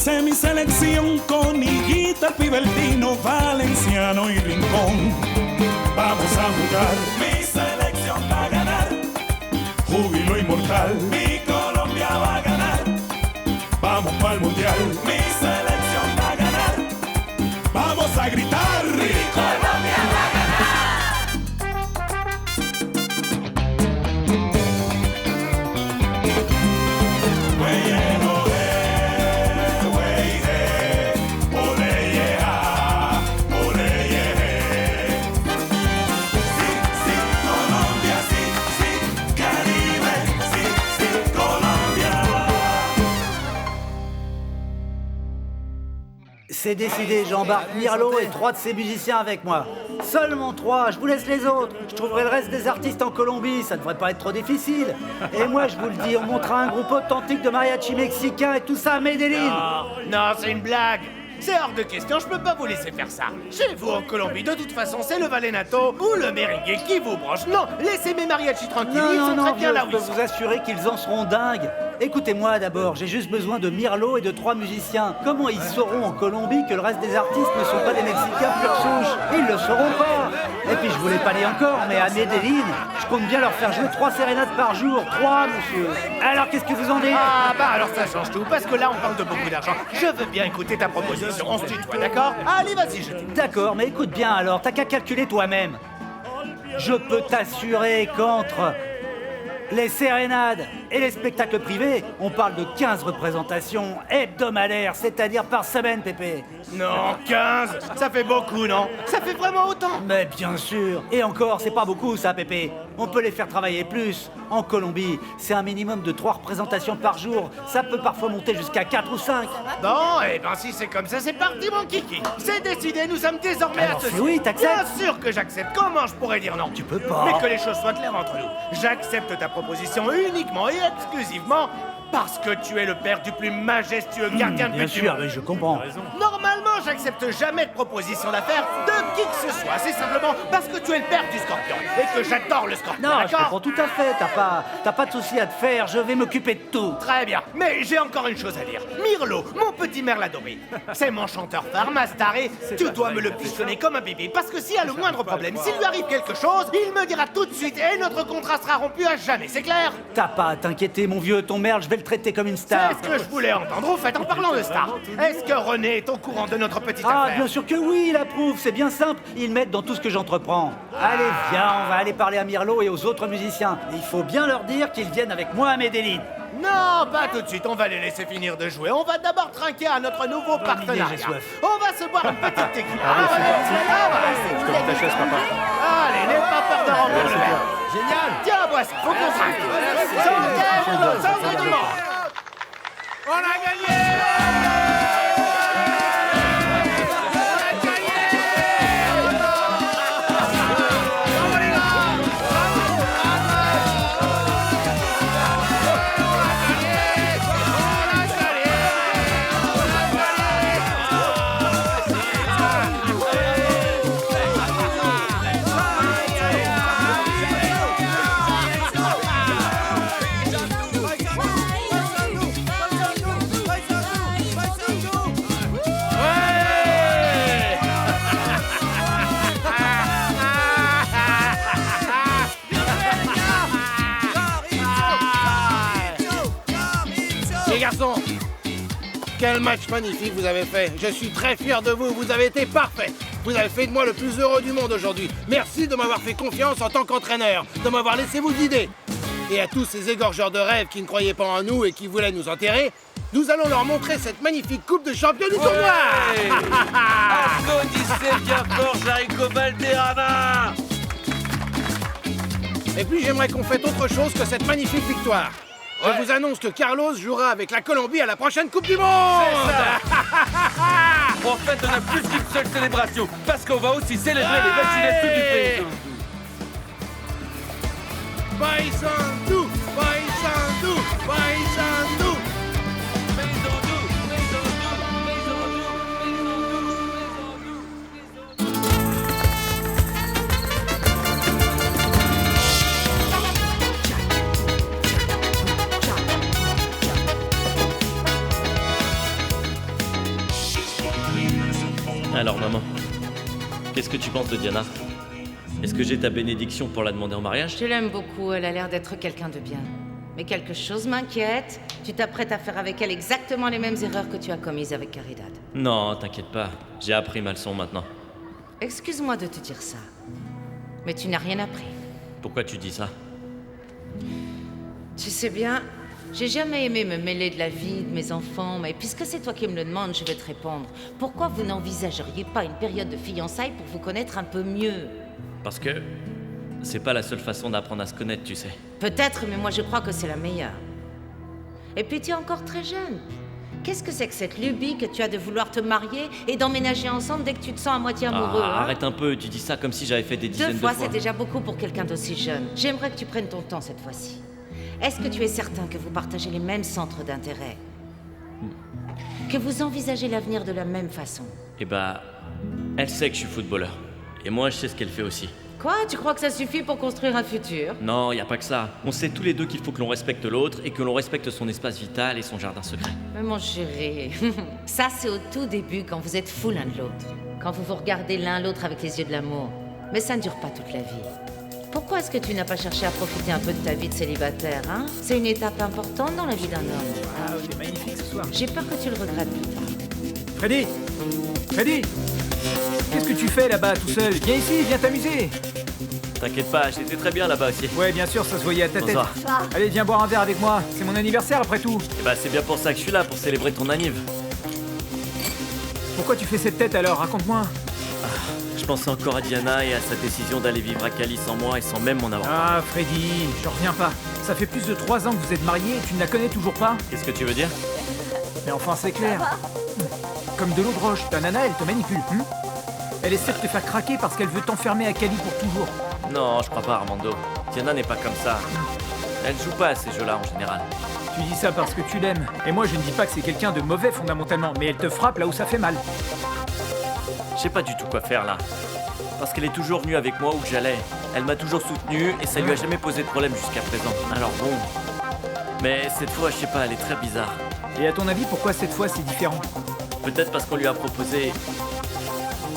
Dice mi selección con Higuita, Pibertino, Valenciano y Rincón. Vamos a jugar. Mi selección va a ganar. Júbilo inmortal. Mi Colombia va a ganar. Vamos para el mundial. Mi selección va a ganar. Vamos a gritar. Mi Colombia va a ganar. C'est décidé, j'embarque Mirlo et 3 de ses musiciens avec moi. Seulement 3, je vous laisse les autres. Je trouverai le reste des artistes en Colombie, ça devrait pas être trop difficile. Et moi, je vous le dis, on montrera un groupe authentique de mariachi mexicain et tout ça à Medellín. Non, c'est une blague. C'est hors de question, je peux pas vous laisser faire ça. Chez vous en Colombie, de toute façon, c'est le vallenato ou le merengue qui vous branche. Non, laissez mes mariachis tranquilles, ils sont très bien là où je peux vous assurer qu'ils en seront dingues. Écoutez-moi d'abord, j'ai juste besoin de Mirlo et de 3 musiciens. Comment ils sauront en Colombie que le reste des artistes ne sont pas des Mexicains pure souche? Ils le sauront pas. Et puis je voulais pas aller encore, mais à Medellín, je compte bien leur faire jouer 3 sérénades par jour. 3, monsieur. Alors qu'est-ce que vous en dites? Ah bah alors ça change tout, parce que là on parle de beaucoup d'argent. Je veux bien écouter ta proposition, on se tutoie, d'accord? Allez, vas-y, je t'écoute. D'accord, mais écoute bien alors, t'as qu'à calculer toi-même. Je peux t'assurer qu'entre les sérénades et les spectacles privés, on parle de 15 représentations hebdomadaires, c'est-à-dire par semaine, Pépé. Non, 15, ça fait beaucoup, non? Ça fait vraiment autant? Mais bien sûr. Et encore, c'est pas beaucoup ça, Pépé. On peut les faire travailler plus. En Colombie, c'est un minimum de 3 représentations par jour. Ça peut parfois monter jusqu'à 4 ou 5. Bon, et ben si c'est comme ça, c'est parti, mon kiki. C'est décidé, nous sommes désormais associés. Oui, t'acceptes? Bien sûr que j'accepte. Comment je pourrais dire non? Tu peux pas. Mais que les choses soient claires entre nous. J'accepte ta proposition uniquement et exclusivement parce que tu es le père du plus majestueux gardien de but. Bien sûr, mais je comprends. Normalement, j'accepte jamais de proposition d'affaires de qui que ce soit. C'est simplement parce que tu es le père du scorpion et que j'adore le scorpion, Non, je d'accord? comprends tout à fait. T'as pas de souci à te faire. Je vais m'occuper de tout. Très bien, mais j'ai encore une chose à dire. Mirlo, mon petit merle adoré, c'est mon chanteur phare, Mastaré. Tu dois me le pistonner comme un bébé, parce que s'il y a le moindre problème, s'il lui arrive quelque chose, il me dira tout de suite et notre contrat sera rompu à jamais, c'est clair? T'as pas à t'inquiéter, mon vieux. Ton merle, je vais le traiter comme une star. C'est ce que je voulais entendre. Au fait, en parlant de star, est-ce que René est au courant de notre petite Ah, affaire? bien sûr que oui, il approuve. C'est bien simple. Ils m'aident dans tout ce que j'entreprends. Allez, viens, on va aller parler à Mirlo et aux autres musiciens. Il faut bien leur dire qu'ils viennent avec moi à Medellín. Non, pas tout de suite, on va les laisser finir de jouer. On va d'abord trinquer à notre nouveau partenariat. j'ai soif. On va se boire une petite tequila. Allez, c'est parti. Allez, Je te ta chaise, papa. allez, n'aie pas peur de remplir le verre. Génial. Tiens, bois ça, faut qu'on trinque. Sans tout le monde. On a gagné. Les garçons, quel match magnifique vous avez fait. Je suis très fier de vous, vous avez été parfaits. Vous avez fait de moi le plus heureux du monde aujourd'hui. Merci de m'avoir fait confiance en tant qu'entraîneur, de m'avoir laissé vous guider. Et à tous ces égorgeurs de rêves qui ne croyaient pas en nous et qui voulaient nous enterrer, nous allons leur montrer cette magnifique coupe de champion du tournoi. Applaudissez bien fort Jericho Valderrama. Et puis j'aimerais qu'on fête autre chose que cette magnifique victoire. Je vous annonce que Carlos jouera avec la Colombie à la prochaine Coupe du Monde. En fait, on a plus qu'une seule célébration, parce qu'on va aussi célébrer les vaccinations du pays. Païsandou, Païsandou, Païsandou. Qu'est-ce que tu penses de Diana? Est-ce que j'ai ta bénédiction pour la demander en mariage? Je l'aime beaucoup, elle a l'air d'être quelqu'un de bien. Mais quelque chose m'inquiète. Tu t'apprêtes à faire avec elle exactement les mêmes erreurs que tu as commises avec Caridad. Non, t'inquiète pas. J'ai appris ma leçon maintenant. Excuse-moi de te dire ça, mais tu n'as rien appris. Pourquoi tu dis ça? Tu sais bien, j'ai jamais aimé me mêler de la vie de mes enfants, mais puisque c'est toi qui me le demandes, je vais te répondre. Pourquoi vous n'envisageriez pas une période de fiançailles pour vous connaître un peu mieux? Parce que c'est pas la seule façon d'apprendre à se connaître, tu sais. Peut-être, mais moi je crois que c'est la meilleure. Et puis tu es encore très jeune. Qu'est-ce que c'est que cette lubie que tu as de vouloir te marier et d'emménager ensemble dès que tu te sens à moitié amoureux, hein? Arrête un peu, tu dis ça comme si j'avais fait des dizaines de fois. 2 fois, c'est déjà beaucoup pour quelqu'un d'aussi jeune. J'aimerais que tu prennes ton temps cette fois-ci. Est-ce que tu es certain que vous partagez les mêmes centres d'intérêt? Que vous envisagez l'avenir de la même façon? Eh bah, elle sait que je suis footballeur. Et moi, je sais ce qu'elle fait aussi. Quoi? Tu crois que ça suffit pour construire un futur? Non, y a pas que ça. On sait tous les deux qu'il faut que l'on respecte l'autre et que l'on respecte son espace vital et son jardin secret. Mais mon chéri, ça c'est au tout début quand vous êtes fous l'un de l'autre. Quand vous vous regardez l'un l'autre avec les yeux de l'amour. Mais ça ne dure pas toute la vie. Pourquoi est-ce que tu n'as pas cherché à profiter un peu de ta vie de célibataire, hein? C'est une étape importante dans la vie d'un homme. Ah, c'est magnifique ce soir. J'ai peur que tu le regrettes plus tard. Freddy! Freddy! Qu'est-ce que tu fais là-bas tout seul? Viens ici, viens t'amuser! T'inquiète pas, j'étais très bien là-bas aussi. Ouais, bien sûr, ça se voyait à ta tête. Bonsoir. Allez, viens boire un verre avec moi. C'est mon anniversaire après tout. Eh bah, c'est bien pour ça que je suis là, pour célébrer ton anniv. Pourquoi tu fais cette tête alors? Raconte-moi. Je pensais encore à Diana et à sa décision d'aller vivre à Cali sans moi et sans même mon avoir. Ah, Freddy, je reviens pas. Ça fait plus de 3 ans que vous êtes mariés et tu ne la connais toujours pas? Qu'est-ce que tu veux dire? Mais enfin, c'est clair. Comme de l'eau de roche, ta nana, elle te manipule. Elle essaie de te faire craquer parce qu'elle veut t'enfermer à Cali pour toujours. Non, je crois pas, Armando. Diana n'est pas comme ça. Elle joue pas à ces jeux-là en général. Tu dis ça parce que tu l'aimes. Et moi, je ne dis pas que c'est quelqu'un de mauvais fondamentalement, mais elle te frappe là où ça fait mal. Je sais pas du tout quoi faire là. Parce qu'elle est toujours venue avec moi où que j'allais. Elle m'a toujours soutenu et ça lui a jamais posé de problème jusqu'à présent. Alors bon. Mais cette fois, je sais pas, elle est très bizarre. Et à ton avis, pourquoi cette fois c'est différent? Peut-être parce qu'on lui a proposé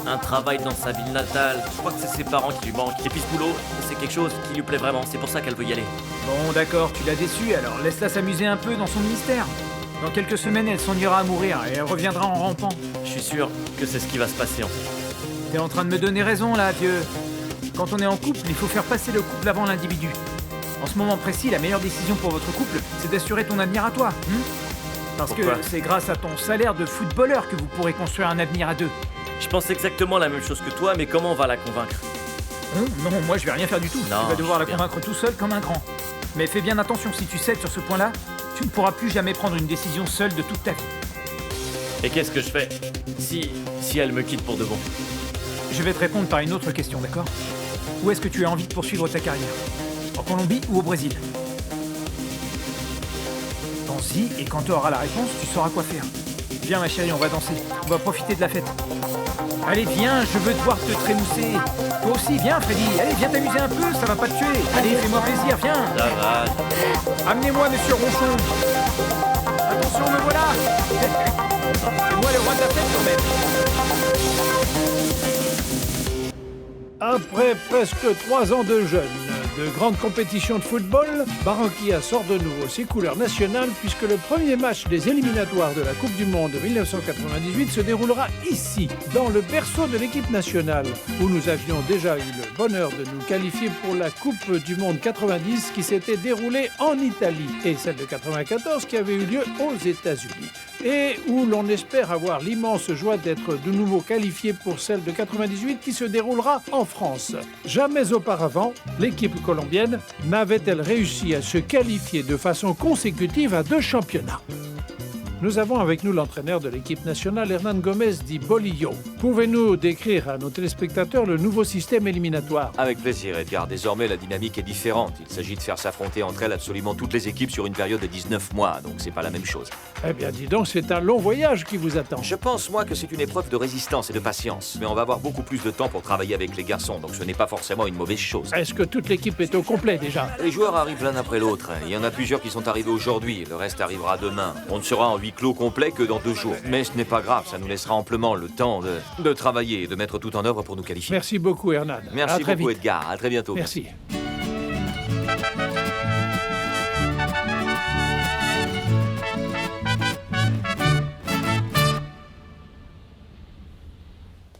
un travail dans sa ville natale. Je crois que c'est ses parents qui lui manquent. Et puis ce boulot, c'est quelque chose qui lui plaît vraiment. C'est pour ça qu'elle veut y aller. Bon, d'accord, tu l'as déçue, alors laisse-la s'amuser un peu dans son mystère. Dans quelques semaines, elle s'en ira à mourir et elle reviendra en rampant. Je suis sûr que c'est ce qui va se passer en fait. T'es en train de me donner raison là, vieux. Quand on est en couple, il faut faire passer le couple avant l'individu. En ce moment précis, la meilleure décision pour votre couple, c'est d'assurer ton avenir à toi. Parce Pourquoi? que c'est grâce à ton salaire de footballeur que vous pourrez construire un avenir à deux. Je pense exactement la même chose que toi, mais comment on va la convaincre? Non, moi je vais rien faire du tout. Non, tu vas devoir la je sais convaincre tout seul comme un grand. Mais fais bien attention, si tu cèdes sur ce point-là, tu ne pourras plus jamais prendre une décision seule de toute ta vie. Et qu'est-ce que je fais si elle me quitte pour de bon? Je vais te répondre par une autre question, d'accord? Où est-ce que tu as envie de poursuivre ta carrière? En Colombie ou au Brésil? Pense-y, et quand tu auras la réponse, tu sauras quoi faire. Viens ma chérie, on va danser. On va profiter de la fête. Allez, viens, je veux te voir te trémousser. Toi aussi, viens Freddy. Allez, viens t'amuser un peu, ça va pas te tuer. Allez, fais-moi plaisir, viens. Ça va. Amenez-moi, monsieur Ronchon. Attention, me voilà. C'est moi le roi de la fête quand même. Après presque 3 ans de jeûne, de grandes compétitions de football, Barranquilla sort de nouveau ses couleurs nationales puisque le premier match des éliminatoires de la Coupe du Monde de 1998 se déroulera ici, dans le berceau de l'équipe nationale, où nous avions déjà eu le bonheur de nous qualifier pour la Coupe du Monde 90 qui s'était déroulée en Italie et celle de 94 qui avait eu lieu aux États-Unis. Et où l'on espère avoir l'immense joie d'être de nouveau qualifié pour celle de 98 qui se déroulera en France. Jamais auparavant, l'équipe colombienne n'avait-elle réussi à se qualifier de façon consécutive à 2 championnats. Nous avons avec nous l'entraîneur de l'équipe nationale, Hernan Gomez dit Bolillo. Pouvez-nous décrire à nos téléspectateurs le nouveau système éliminatoire? Avec plaisir, Edgar. Désormais, la dynamique est différente. Il s'agit de faire s'affronter entre elles absolument toutes les équipes sur une période de 19 mois, donc c'est pas la même chose. Eh bien, dis donc, c'est un long voyage qui vous attend. Je pense, moi, que c'est une épreuve de résistance et de patience. Mais on va avoir beaucoup plus de temps pour travailler avec les garçons, donc ce n'est pas forcément une mauvaise chose. Est-ce que toute l'équipe est au complet déjà? Les joueurs arrivent l'un après l'autre. Il y en a plusieurs qui sont arrivés aujourd'hui, le reste arrivera demain. On ne sera en 8 huis clos complet que dans 2 jours. Mais ce n'est pas grave, ça nous laissera amplement le temps de travailler et de mettre tout en œuvre pour nous qualifier. Merci beaucoup, Hernan. Merci À très beaucoup, vite. Edgar. À très bientôt. Merci.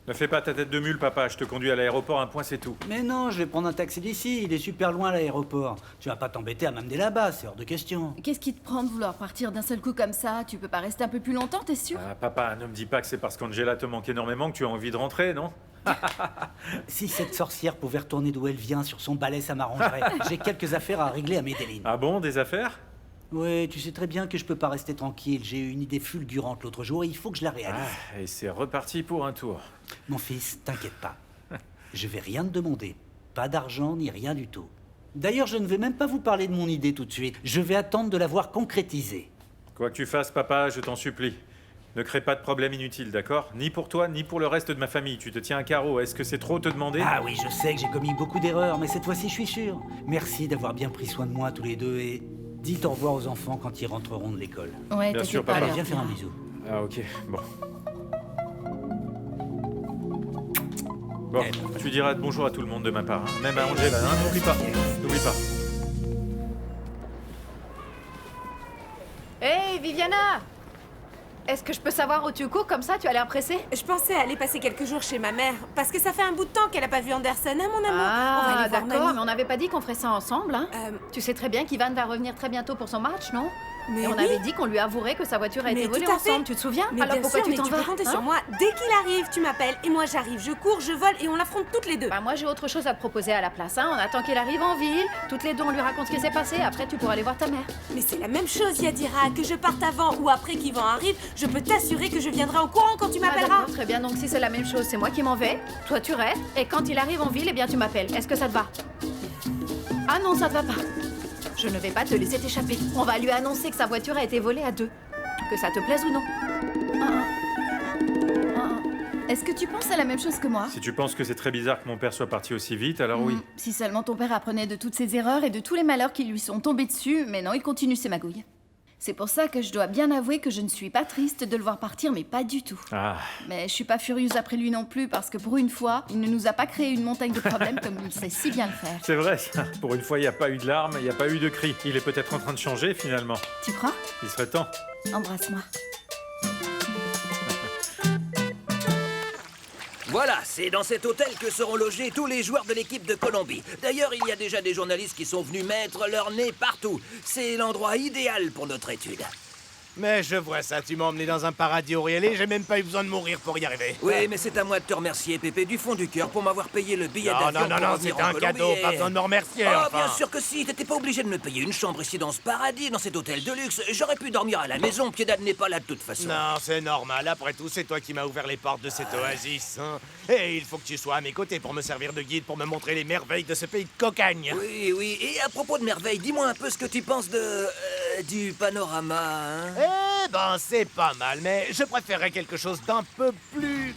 Ne fais pas ta tête de mule, papa. Je te conduis à l'aéroport, un point, c'est tout. Mais non, je vais prendre un taxi d'ici. Il est super loin l'aéroport. Tu vas pas t'embêter à m'amener là-bas, c'est hors de question. Qu'est-ce qui te prend de vouloir partir d'un seul coup comme ça? Tu peux pas rester un peu plus longtemps, t'es sûr? Ah, papa, ne me dis pas que c'est parce qu'Angela te manque énormément que tu as envie de rentrer, non? Si cette sorcière pouvait retourner d'où elle vient sur son balai, ça m'arrangerait. J'ai quelques affaires à régler à Medellin. Ah bon, des affaires? Oui, tu sais très bien que je peux pas rester tranquille. J'ai eu une idée fulgurante l'autre jour et il faut que je la réalise. Ah, et c'est reparti pour un tour. Mon fils, t'inquiète pas. Je vais rien te demander. Pas d'argent ni rien du tout. D'ailleurs, je ne vais même pas vous parler de mon idée tout de suite. Je vais attendre de la voir concrétisée. Quoi que tu fasses, papa, je t'en supplie. Ne crée pas de problème inutile, d'accord? Ni pour toi, ni pour le reste de ma famille. Tu te tiens un carreau. Est-ce que c'est trop te demander? Ah oui, je sais que j'ai commis beaucoup d'erreurs, mais cette fois-ci, je suis sûr. Merci d'avoir bien pris soin de moi tous les deux et dites au revoir aux enfants quand ils rentreront de l'école. Ouais, bien sûr, pas. papa. Allez, viens faire un bisou. Ah, ok, bon. Bon, tu diras bonjour à tout le monde de ma part, hein. Même à Angela, hein. N'oublie pas. N'oublie pas. Hey, Viviana! Est-ce que je peux savoir où tu cours comme ça? Tu as l'air pressée? Je pensais aller passer quelques jours chez ma mère, parce que ça fait un bout de temps qu'elle a pas vu Anderson, hein, mon amour? On va Ah, aller voir d'accord, mamie. mais on n'avait pas dit qu'on ferait ça ensemble, hein? Tu sais très bien qu'Ivan va revenir très bientôt pour son match, non? Mais Et on oui. avait dit qu'on lui avouerait que sa voiture a été volée tout à fait. ensemble, tu te souviens? Mais Alors bien pourquoi sûr, tu mais t'en tu vas? peux compter hein? sur moi. Dès qu'il arrive, tu m'appelles, et moi j'arrive. Je cours, je vole, et on l'affronte toutes les deux. Bah moi j'ai autre chose à te proposer à la place, hein? On attend qu'il arrive en ville, toutes les deux on lui raconte ce qui s'est passé, après tu pourras aller voir ta mère. Mais c'est la même chose, Yadira, que je parte avant ou après qu'Yvan arrive, je peux t'assurer que je viendrai en courant quand tu Ah, m'appelleras. d'accord, très bien, donc si c'est la même chose, c'est moi qui m'en vais, toi tu restes, et quand il arrive en ville, eh bien tu m'appelles. Est-ce que ça te va? Ah non, ça te va pas. Je ne vais pas te laisser t'échapper. On va lui annoncer que sa voiture a été volée à 2. Que ça te plaise ou non. Est-ce que tu penses à la même chose que moi? Si tu penses que c'est très bizarre que mon père soit parti aussi vite, alors oui. Si seulement ton père apprenait de toutes ses erreurs et de tous les malheurs qui lui sont tombés dessus, mais non, il continue ses magouilles. C'est pour ça que je dois bien avouer que je ne suis pas triste de le voir partir, mais pas du tout. Ah, Mais je suis pas furieuse après lui non plus, parce que pour une fois, il ne nous a pas créé une montagne de problèmes comme il sait si bien le faire. c'est vrai ça. Pour une fois, il n'y a pas eu de larmes, il n'y a pas eu de cris. Il est peut-être en train de changer finalement. Tu crois? Il serait temps. Embrasse-moi. Voilà, c'est dans cet hôtel que seront logés tous les joueurs de l'équipe de Colombie. D'ailleurs, il y a déjà des journalistes qui sont venus mettre leur nez partout. C'est l'endroit idéal pour notre étude. Mais je vois ça, tu m'as emmené dans un paradis auréolé, j'ai même pas eu besoin de mourir pour y arriver. Oui, mais c'est à moi de te remercier, Pépé, du fond du cœur, pour m'avoir payé le billet Non, d'avion. non, c'était un cadeau, pas besoin de me remercier, Oh, enfin. bien sûr que si, t'étais pas obligé de me payer une chambre ici dans ce paradis, dans cet hôtel de luxe. J'aurais pu dormir à la maison, Piedad n'est pas là de toute façon. Non, c'est normal, après tout, c'est toi qui m'as ouvert les portes de cette oasis, hein. Et il faut que tu sois à mes côtés pour me servir de guide, pour me montrer les merveilles de ce pays de cocagne. Oui, oui, et à propos de merveilles, dis-moi un peu ce que tu penses du panorama, hein. Eh ben, c'est pas mal, mais je préférerais quelque chose d'un peu plus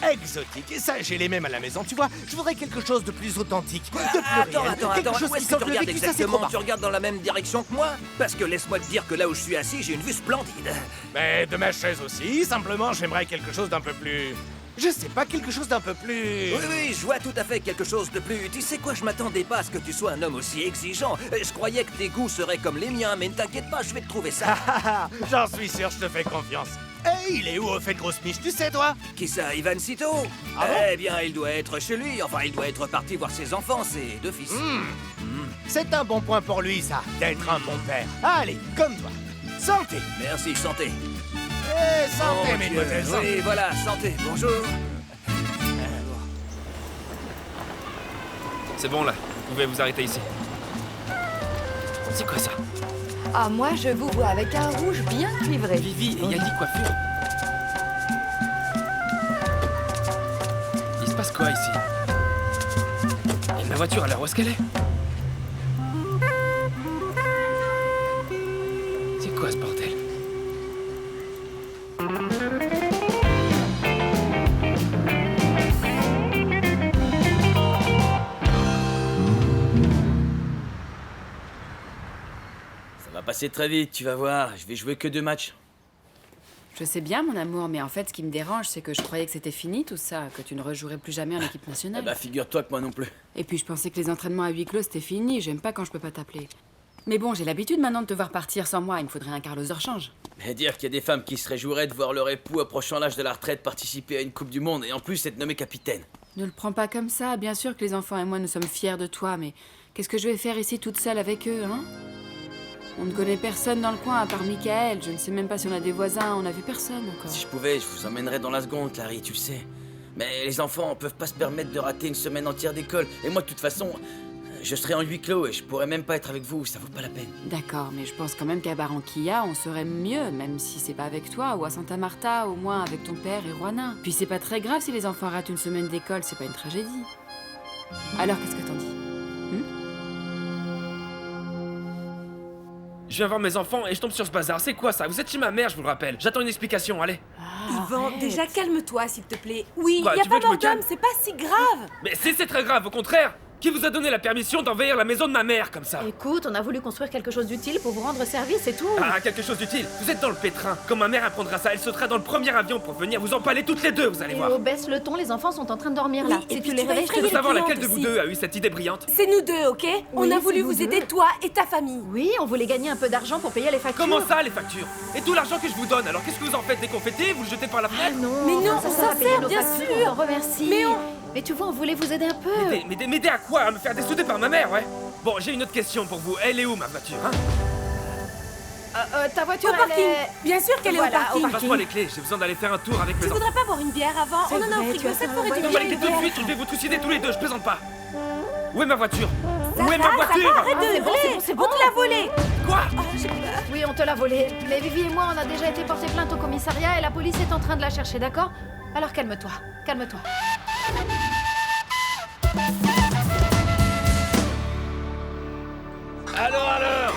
exotique. Et ça, j'ai les mêmes à la maison, tu vois. Je voudrais quelque chose de plus authentique, de plus Attends, réel. attends, Quelque attends, chose où qui est-ce que tu sente le regardes vécu, ça, c'est trop exactement? Tu parfait. regardes dans la même direction que moi? Parce que laisse-moi te dire que là où je suis assis, j'ai une vue splendide. Mais de ma chaise aussi, simplement, j'aimerais quelque chose d'un peu plus... Je sais pas, quelque chose d'un peu plus... Oui, oui, je vois tout à fait quelque chose de plus... Tu sais quoi, je m'attendais pas à ce que tu sois un homme aussi exigeant. Je croyais que tes goûts seraient comme les miens, mais ne t'inquiète pas, je vais te trouver ça. J'en suis sûr, je te fais confiance. Eh, il est où au fait de grosse miche, tu sais, toi? Qui ça, Ivan Cito? Ah bon? Eh bien, il doit être chez lui. Enfin, il doit être parti voir ses enfants, ses 2 fils. C'est un bon point pour lui, ça, d'être un bon père. Allez, comme toi. Santé. Merci, santé. Eh, santé, Oh, mesdemoiselles, Dieu. santé. Oui, voilà, santé. Bonjour. C'est bon là, vous pouvez vous arrêter ici. C'est quoi ça? Ah, moi je vous vois avec un rouge bien cuivré. Vivi et Yannick coiffure. Il se passe quoi ici? Et ma voiture, alors où est-ce qu'elle est? C'est quoi ce bordel? Ça va passer très vite, tu vas voir. Je vais jouer que 2 matchs. Je sais bien, mon amour, mais en fait, ce qui me dérange, c'est que je croyais que c'était fini tout ça, que tu ne rejouerais plus jamais en équipe nationale. Bah, figure-toi que moi non plus. Et puis, je pensais que les entraînements à huis clos, c'était fini. J'aime pas quand je peux pas t'appeler. Mais bon, j'ai l'habitude maintenant de te voir partir sans moi. Il me faudrait un Carlos Rechange. Mais dire qu'il y a des femmes qui se réjouiraient de voir leur époux approchant l'âge de la retraite participer à une Coupe du Monde et en plus être nommé capitaine. Ne le prends pas comme ça. Bien sûr que les enfants et moi, nous sommes fiers de toi, mais qu'est-ce que je vais faire ici toute seule avec eux, hein? On ne connaît personne dans le coin à part Michael. Je ne sais même pas si on a des voisins. On n'a vu personne encore. Si je pouvais, je vous emmènerais dans la seconde, Clary, tu le sais. Mais les enfants peuvent pas se permettre de rater une semaine entière d'école. Et moi, de toute façon, je serai en huis clos et je pourrais même pas être avec vous. Ça vaut pas la peine. D'accord, mais je pense quand même qu'à Barranquilla, on serait mieux, même si c'est pas avec toi, ou à Santa Marta, au moins avec ton père et Juana. Puis c'est pas très grave si les enfants ratent une semaine d'école, c'est pas une tragédie. Alors, qu'est-ce que t'en dis? Je viens voir mes enfants et je tombe sur ce bazar. C'est quoi ça? Vous êtes chez ma mère, je vous le rappelle. J'attends une explication, allez. Yvan, déjà calme-toi, s'il te plaît. Oui, Quoi, y a tu veux pas que je me mort d'homme, calme c'est pas si grave. Mais si, c'est très grave, au contraire. Qui vous a donné la permission d'envahir la maison de ma mère comme ça? Écoute, on a voulu construire quelque chose d'utile pour vous rendre service, c'est tout. Ah, quelque chose d'utile. Vous êtes dans le pétrin. Quand ma mère apprendra ça, elle sautera dans le premier avion pour venir vous empaler toutes les deux, vous allez Et voir. oh, baisse le ton, les enfants sont en train de dormir là. Oui, et Si puis tu les tu vas réveilles, je te effrayer Je veux savoir les laquelle de vous clientes deux a eu cette idée brillante. C'est nous deux, ok? On Oui, a c'est voulu vous vous deux. aider, toi et ta famille. Oui, on voulait gagner un peu d'argent pour payer les factures. Comment ça, les factures? Et tout l'argent que je vous donne, alors qu'est-ce que vous en faites? Des confettis? Vous le jetez par la fenêtre? Mais non, on ça va s'en payer sert, nos bien factures, sûr. on t'en remercie. Mais tu vois, on voulait vous aider un peu. M'aider à quoi? À me faire dessouder par ma mère, ouais? Bon, j'ai une autre question pour vous. Elle est où, ma voiture, hein? Ta voiture, Au parking. elle est... Bien sûr qu'elle est au parking. Passe-moi les clés, j'ai besoin d'aller faire un tour avec mes Tu enfants. voudrais pas boire une bière avant? C'est On en a au vrai, frigo, tu as ça te fait ferait un du Donne-moi bien les une clés tout de bière. suite, je vais vous trucider tous les deux, je plaisante pas. Où est ma voiture? Ça Où est va, ma ça voiture? va, arrête de c'est bon, hurler. c'est bon, c'est bon. On te l'a volée. Quoi? Oh, j'ai peur. Oui, on te l'a volée. Mais Vivi et moi, on a déjà été porter plainte au commissariat et la police est en train de la chercher, d'accord? Alors calme-toi, calme-toi. Alors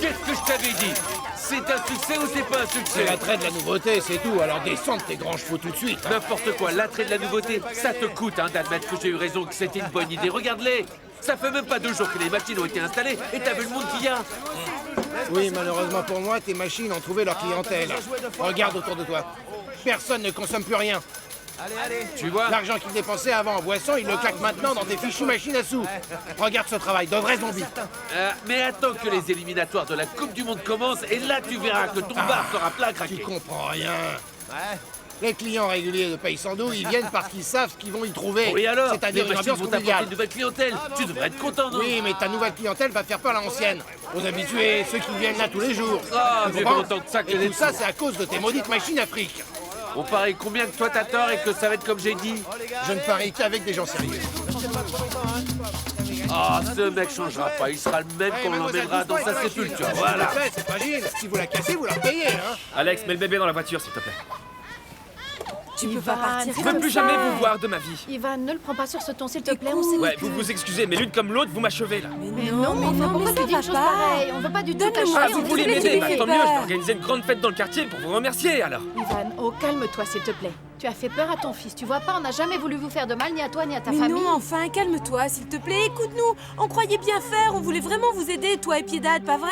qu'est-ce que je t'avais dit? C'est un succès ou c'est pas un C'est succès? l'attrait de la nouveauté, c'est tout. Alors descends de tes grands chevaux tout de suite. Hein. N'importe quoi, l'attrait de la nouveauté, ça te coûte hein, d'admettre que j'ai eu raison, que c'était une bonne idée. Regarde-les! Ça fait même pas 2 jours que les machines ont été installées et t'as vu le monde qu'il y a. Oui, malheureusement pour moi, tes machines ont trouvé leur clientèle. Regarde autour de toi. Personne ne consomme plus rien. Tu vois? L'argent qu'ils dépensaient avant en boisson, ils le claquent maintenant dans des fichues machines à sous. Regarde ce travail, de vrais zombies. Mais attends que les éliminatoires de la Coupe du Monde commencent et là tu verras que ton bar sera plein à craquer. Tu comprends rien. Les clients réguliers de Paysandou, ils viennent parce qu'ils savent ce qu'ils vont y trouver. Oui alors? C'est-à-dire les une machines ambiance vont t'apporter conviviale. une nouvelle clientèle. Tu devrais être content, non? Oui, mais ta nouvelle clientèle va faire peur à l'ancienne. Aux habitués, ceux qui viennent là tous les jours. Ah, Tu mais comprends? pas autant que ça que Et les tout ça, c'est à cause de tes maudites machines à fric. On parie combien que toi t'as tort et que ça va être comme j'ai dit? Je ne parie qu'avec des gens sérieux. Ah, ce mec changera pas, il sera le même qu'on l'emmènera dans sa sépulture. Voilà. C'est fragile. Si vous la cassez, vous la repayez, hein. Alex, mets le bébé dans la voiture, s'il te plaît. Tu peux pas partir Je veux comme plus ça. jamais vous voir de ma vie. Ivan, ne le prends pas sur ce ton, s'il te plaît, on sait Ouais, que... vous vous excusez, mais l'une comme l'autre, vous m'achevez là. Mais non, pourquoi tu dis une chose pareille? On veut pas du tout t'acheter. Ah, on vous est voulez désolé, m'aider? Bah, tu tant fais mieux, je vais peur. organiser une grande fête dans le quartier pour vous remercier alors. Ivan, oh, calme-toi, s'il te plaît. Tu as fait peur à ton fils, tu vois pas, on n'a jamais voulu vous faire de mal, ni à toi, ni à ta Mais famille. non, enfin, calme-toi, s'il te plaît. Écoute-nous. On croyait bien faire. On voulait vraiment vous aider, toi et Piedade, pas vrai?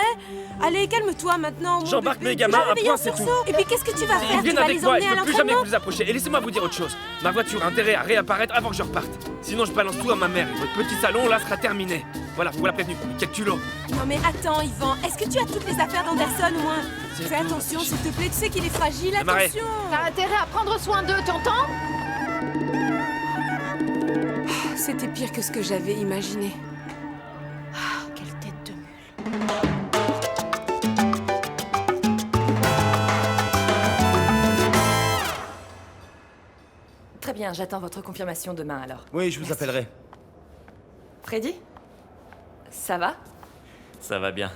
Allez, calme-toi maintenant. mon J'embarque bébé. mes gamins, Tu vas un réveiller point, en c'est sursaut. tout. Et puis, qu'est-ce que tu vas faire? Ils Tu viennent vas avec les moi, emmener je à veux plus jamais l'entraînement? vous approcher. Et laissez-moi vous dire autre chose. Ma voiture a intérêt à réapparaître avant que je reparte. Sinon, je balance tout à ma mère et votre petit salon là sera terminé. Voilà, vous la prévenu. Mais quel culot. Non mais attends, Yvan, est-ce que tu as toutes les affaires d'Anderson au moins? C'est Fais tout, attention, c'est- s'il te plaît, tu sais qu'il est fragile, Démarrez. attention. T'as intérêt à prendre soin d'eux, t'entends? C'était pire que ce que j'avais imaginé. Quelle tête de mule. Très bien, j'attends votre confirmation demain alors. Oui, je vous appellerai. Freddy? Ça va? Ça va bien.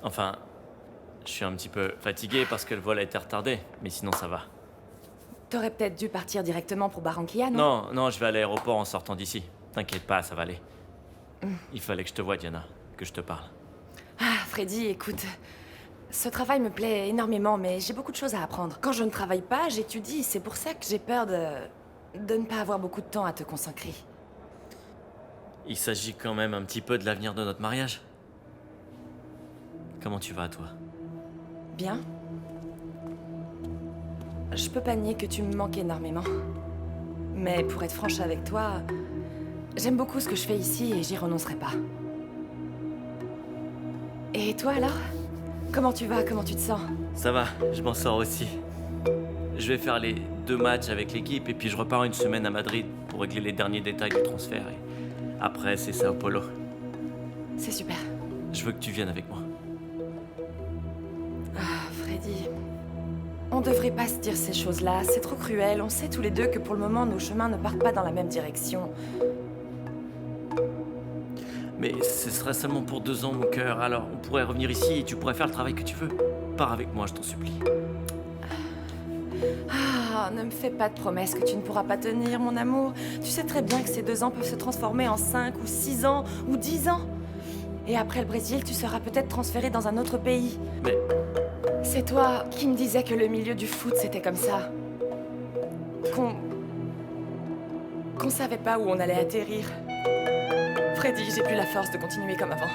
Enfin, je suis un petit peu fatigué parce que le vol a été retardé, mais sinon ça va. T'aurais peut-être dû partir directement pour Barranquilla, non? Non, je vais à l'aéroport en sortant d'ici. T'inquiète pas, ça va aller. Il fallait que je te voie, Diana, que je te parle. Ah, Freddy, écoute. Ce travail me plaît énormément, mais j'ai beaucoup de choses à apprendre. Quand je ne travaille pas, j'étudie. C'est pour ça que j'ai peur de ne pas avoir beaucoup de temps à te consacrer. Il s'agit quand même un petit peu de l'avenir de notre mariage. Comment tu vas, toi? Bien? je peux pas nier que tu me manques énormément. Mais pour être franche avec toi, j'aime beaucoup ce que je fais ici et j'y renoncerai pas. Et toi alors? Comment tu vas? Comment tu te sens? Ça va, je m'en sors aussi. Je vais faire les 2 matchs avec l'équipe et puis je repars une semaine à Madrid pour régler les derniers détails du transfert. Et après, c'est Sao Paulo. C'est super. Je veux que tu viennes avec moi. Ah, Freddy. On devrait pas se dire ces choses-là, c'est trop cruel. On sait tous les deux que pour le moment, nos chemins ne partent pas dans la même direction. Mais ce serait seulement pour 2 ans, mon cœur. Alors, on pourrait revenir ici et tu pourrais faire le travail que tu veux. Pars avec moi, je t'en supplie. Ah, ne me fais pas de promesses que tu ne pourras pas tenir, mon amour. Tu sais très bien que ces 2 ans peuvent se transformer en 5 ou 6 ans ou 10 ans. Et après le Brésil, tu seras peut-être transféré dans un autre pays. Mais... C'est toi qui me disais que le milieu du foot, c'était comme ça. Qu'on savait pas où on allait atterrir. Freddy, j'ai plus la force de continuer comme avant.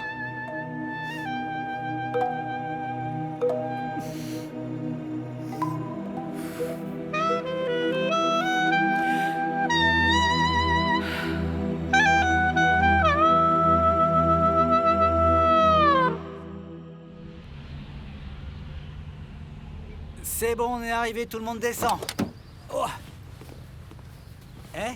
C'est bon, on est arrivé, tout le monde descend. Oh. Hein?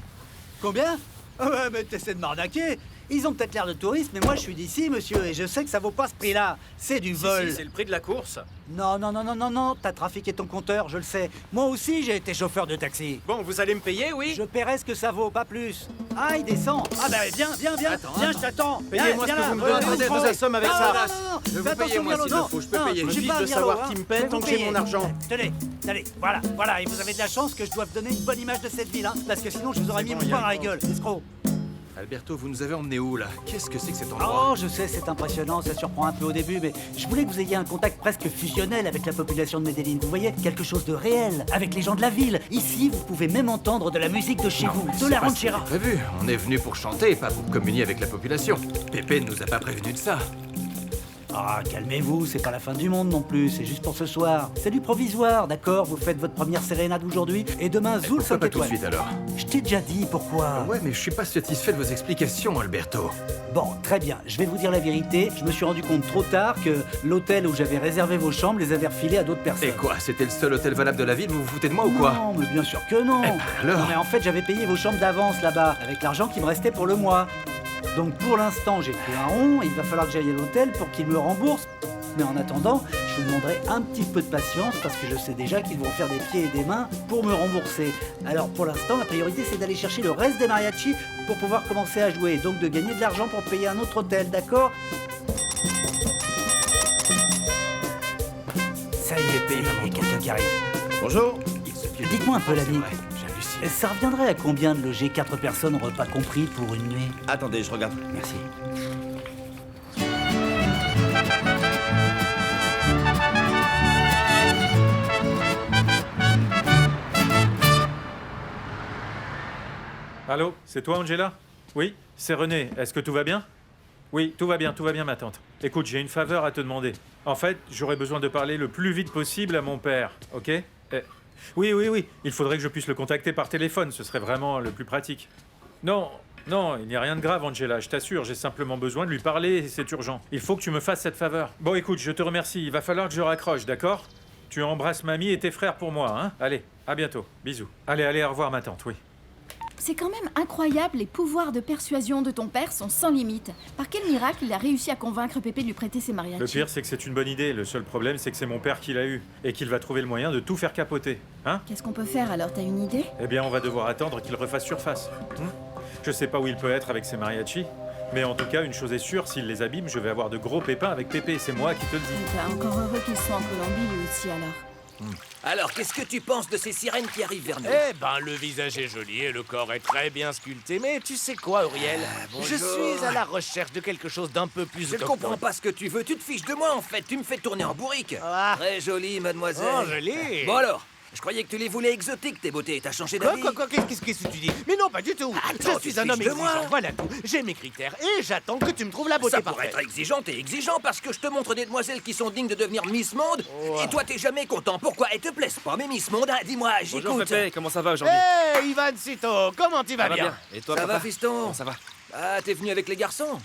Combien? Ouais, mais t'essaies de m'arnaquer. Ils ont peut-être l'air de touristes, mais moi je suis d'ici, monsieur, et je sais que ça vaut pas ce prix-là. C'est du vol. Si, c'est le prix de la course. Non, t'as trafiqué ton compteur, je le sais. Moi aussi, j'ai été chauffeur de taxi. Bon, vous allez me payer, oui? Je paierai ce que ça vaut, pas plus. Ah, il descend. Ah bah viens, je t'attends. Payez-moi ce que vous me demandez, je vous assomme avec ça. Je vous payez moi s'il le faut, je peux payer. Je vite de savoir qui me paie tant que j'ai mon argent. Tenez, voilà, et vous avez de la chance que je doive donner une bonne image de cette ville, hein, parce que sinon je vous aurais mis mon poing dans la gueule, escroc. Alberto, vous nous avez emmenés où, là? Qu'est-ce que c'est que cet endroit? Oh, je sais, c'est impressionnant, ça surprend un peu au début, mais je voulais que vous ayez un contact presque fusionnel avec la population de Medellín. Vous voyez, quelque chose de réel, avec les gens de la ville. Ici, vous pouvez même entendre de la musique de chez vous, de la ranchera. Prévu, on est venu pour chanter, pas pour communier avec la population. Pépé ne nous a pas prévenu de ça. Ah, calmez-vous, c'est pas la fin du monde non plus, c'est juste pour ce soir. C'est du provisoire, d'accord? Vous faites votre première sérénade aujourd'hui, et demain, Zoul 5 pas tout de étoiles. suite alors? Je t'ai déjà dit, pourquoi? Ouais, mais je suis pas satisfait de vos explications, Alberto. Bon, très bien, je vais vous dire la vérité. Je me suis rendu compte trop tard que l'hôtel où j'avais réservé vos chambres les avait refilés à d'autres personnes. Et quoi? C'était le seul hôtel valable de la ville? Vous vous foutez de moi ou quoi? Non, mais bien sûr que non. Alors? Non, mais en fait, j'avais payé vos chambres d'avance là-bas, avec l'argent qui me restait pour le mois. Donc pour l'instant, j'ai pris un rond, et il va falloir que j'aille à l'hôtel pour qu'il me rembourse. Mais en attendant, je vous demanderai un petit peu de patience parce que je sais déjà qu'ils vont faire des pieds et des mains pour me rembourser. Alors pour l'instant, la priorité c'est d'aller chercher le reste des mariachis pour pouvoir commencer à jouer et donc de gagner de l'argent pour payer un autre hôtel, d'accord? Ça y est, payé, il y a quelqu'un qui arrive. Bonjour. Dites-moi un peu l'ami. Ça reviendrait à combien de loger 4 personnes repas compris pour une nuit? Attendez, je regarde. Merci. Allô, c'est toi, Angela? Oui, c'est René. Est-ce que tout va bien? Oui, tout va bien, ma tante. Écoute, j'ai une faveur à te demander. En fait, j'aurais besoin de parler le plus vite possible à mon père, ok? Oui. Il faudrait que je puisse le contacter par téléphone, ce serait vraiment le plus pratique. Non, il n'y a rien de grave, Angela, je t'assure, j'ai simplement besoin de lui parler, c'est urgent. Il faut que tu me fasses cette faveur. Bon, écoute, je te remercie, il va falloir que je raccroche, d'accord? Tu embrasses mamie et tes frères pour moi, hein? Allez, à bientôt, bisous. Allez, au revoir ma tante, oui. C'est quand même incroyable, les pouvoirs de persuasion de ton père sont sans limite. Par quel miracle il a réussi à convaincre Pépé de lui prêter ses mariachis? Le pire, c'est que c'est une bonne idée. Le seul problème, c'est que c'est mon père qui l'a eu. Et qu'il va trouver le moyen de tout faire capoter. Hein? Qu'est-ce qu'on peut faire alors? T'as une idée? Eh bien, on va devoir attendre qu'il refasse surface. Je sais pas où il peut être avec ses mariachis. Mais en tout cas, une chose est sûre, s'il les abîme, je vais avoir de gros pépins avec Pépé. C'est moi qui te le dis. T'es encore heureux qu'ils soient en Colombie, lui aussi, alors. Alors, qu'est-ce que tu penses de ces sirènes qui arrivent vers nous? Eh ben, le visage est joli et le corps est très bien sculpté. Mais tu sais quoi, Auriel? Je suis à la recherche de quelque chose d'un peu plus Je ne comprends pas ce que tu veux. Tu te fiches de moi, en fait. Tu me fais tourner en bourrique. Très jolie, mademoiselle. Oh, jolie. Bon alors, Je croyais que tu les voulais exotiques, tes beautés. T'as changé Quoi, d'avis? qu'est-ce que tu dis? Mais non, pas du tout. Attends, Je suis un homme tu te fiches de moi? exigeant, voilà tout. J'ai mes critères et j'attends que tu me trouves la beauté Ça, pour parfaite. être exigeant, t'es exigeant parce que je te montre des demoiselles qui sont dignes de devenir Miss Monde. Et toi, t'es jamais content. Pourquoi? Elles te plaisent pas, mais Miss Monde, hein, dis-moi, j'écoute. Bonjour Pépé, comment ça va aujourd'hui? Hé, Ivan Cito, comment tu vas Ça va bien? Et toi, Ça papa? va, fiston? Comment ça va? Ah, t'es venu avec les garçons?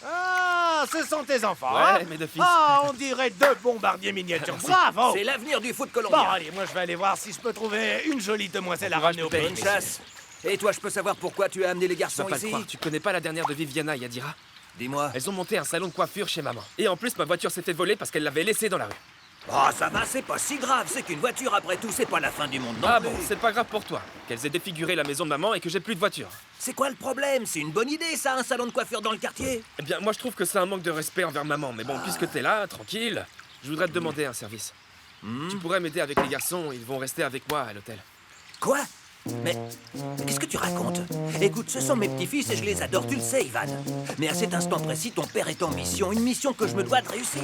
Ah, ce sont tes enfants, Ouais, hein? mes deux fils. Ah, on dirait deux bombardiers miniatures. Bravo! C'est l'avenir du foot colombien. Bon, allez, moi je vais aller voir si je peux trouver une jolie demoiselle à ramener au pays. Bonne chasse. Et toi, je peux savoir pourquoi tu as amené les Tu garçons vas pas le ici? croire, tu connais pas la dernière de Viviana Yadira? Dis-moi. Elles ont monté un salon de coiffure chez maman. Et en plus, ma voiture s'était volée parce qu'elle l'avait laissée dans la rue. Oh, ça va, c'est pas si grave. C'est qu'une voiture, après tout, c'est pas la fin du monde non Ah plus. bon, c'est pas grave pour toi. Qu'elles aient défiguré la maison de maman et que j'ai plus de voiture. C'est quoi le problème? C'est une bonne idée, ça, un salon de coiffure dans le quartier? Eh bien, moi je trouve que c'est un manque de respect envers maman. Mais bon, puisque t'es là, tranquille, je voudrais te demander un service. Tu pourrais m'aider avec les garçons, ils vont rester avec moi à l'hôtel. Quoi? Mais qu'est-ce que tu racontes? Écoute, ce sont mes petits-fils et je les adore, tu le sais, Ivan. Mais à cet instant précis, ton père est en mission, une mission que je me dois de réussir.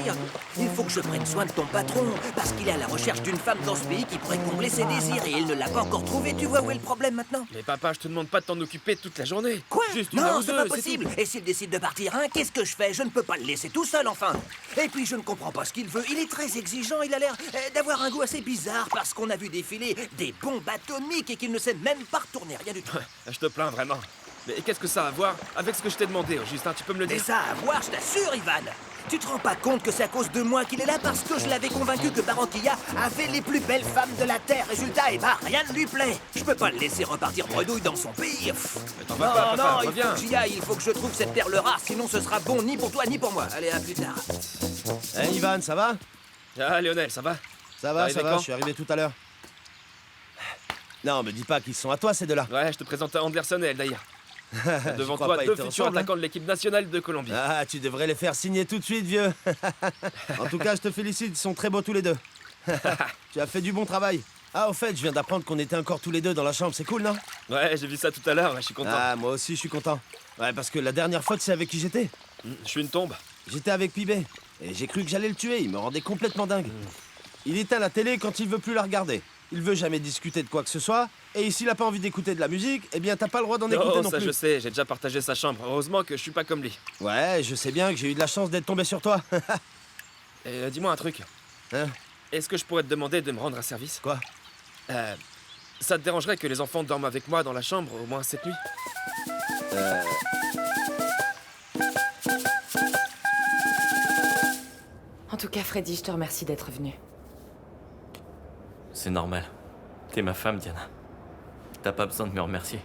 Il faut que je prenne soin de ton patron, parce qu'il est à la recherche d'une femme dans ce pays qui pourrait combler ses désirs et il ne l'a pas encore trouvée. Tu vois où est le problème maintenant? Mais papa, je te demande pas de t'en occuper toute la journée. Quoi? Juste une heure Non, ou c'est deux, pas c'est possible. tout. Et s'il décide de partir, hein, qu'est-ce que je fais? Je ne peux pas le laisser tout seul, enfin. Et puis, je ne comprends pas ce qu'il veut. Il est très exigeant. Il a l'air d'avoir un goût assez bizarre parce qu'on a vu défiler des bombes atomiques et qu'il ne sait même pas retourner. Rien du tout. Je te plains vraiment. Mais qu'est-ce que ça a à voir avec ce que je t'ai demandé, Justin? Tu peux me le Mais dire? ça a à voir, je t'assure, Ivan. Tu te rends pas compte que c'est à cause de moi qu'il est là parce que je l'avais convaincu que Barranquilla avait les plus belles femmes de la Terre. Résultat, eh ben, rien ne lui plaît. Je peux pas le laisser repartir bredouille dans son pays. Mais t'en vas pas, papa, non, il faut reviens. que j'y aille. Il faut que je trouve cette perle rare, sinon ce sera bon ni pour toi ni pour moi. Allez, à plus tard. Hey Ivan, ça va? Ah, Lionel, ça va? Ça va, T'arrives ça va, quand? je suis arrivé tout à l'heure. Non, me dis pas qu'ils sont à toi, ces deux-là. Ouais, je te présente à Anderson et Aldaïr. Devant crois toi, pas, deux ils te futurs ressemblent, attaquants de l'équipe nationale de Colombie. Ah, tu devrais les faire signer tout de suite, vieux. En tout cas, je te félicite, ils sont très beaux tous les deux. Tu as fait du bon travail. Ah, au fait, je viens d'apprendre qu'on était encore tous les deux dans la chambre, c'est cool, non? Ouais, j'ai vu ça tout à l'heure, je suis content. Ah, moi aussi, je suis content. Ouais, parce que la dernière fois, tu sais avec qui j'étais? Je suis une tombe. J'étais avec Pibé. Et j'ai cru que j'allais le tuer, il me rendait complètement dingue. Il éteint la télé quand il veut plus la regarder. Il veut jamais discuter de quoi que ce soit. Et s'il a pas envie d'écouter de la musique, eh bien t'as pas le droit d'en écouter non ça plus. je sais, j'ai déjà partagé sa chambre. Heureusement que je suis pas comme lui. Ouais, je sais bien que j'ai eu de la chance d'être tombé sur toi. Et dis-moi un truc. Hein? Est-ce que je pourrais te demander de me rendre un service? Quoi? Ça te dérangerait que les enfants dorment avec moi dans la chambre au moins cette nuit? En tout cas, Freddy, je te remercie d'être venu. C'est normal. T'es ma femme, Diana. T'as pas besoin de me remercier.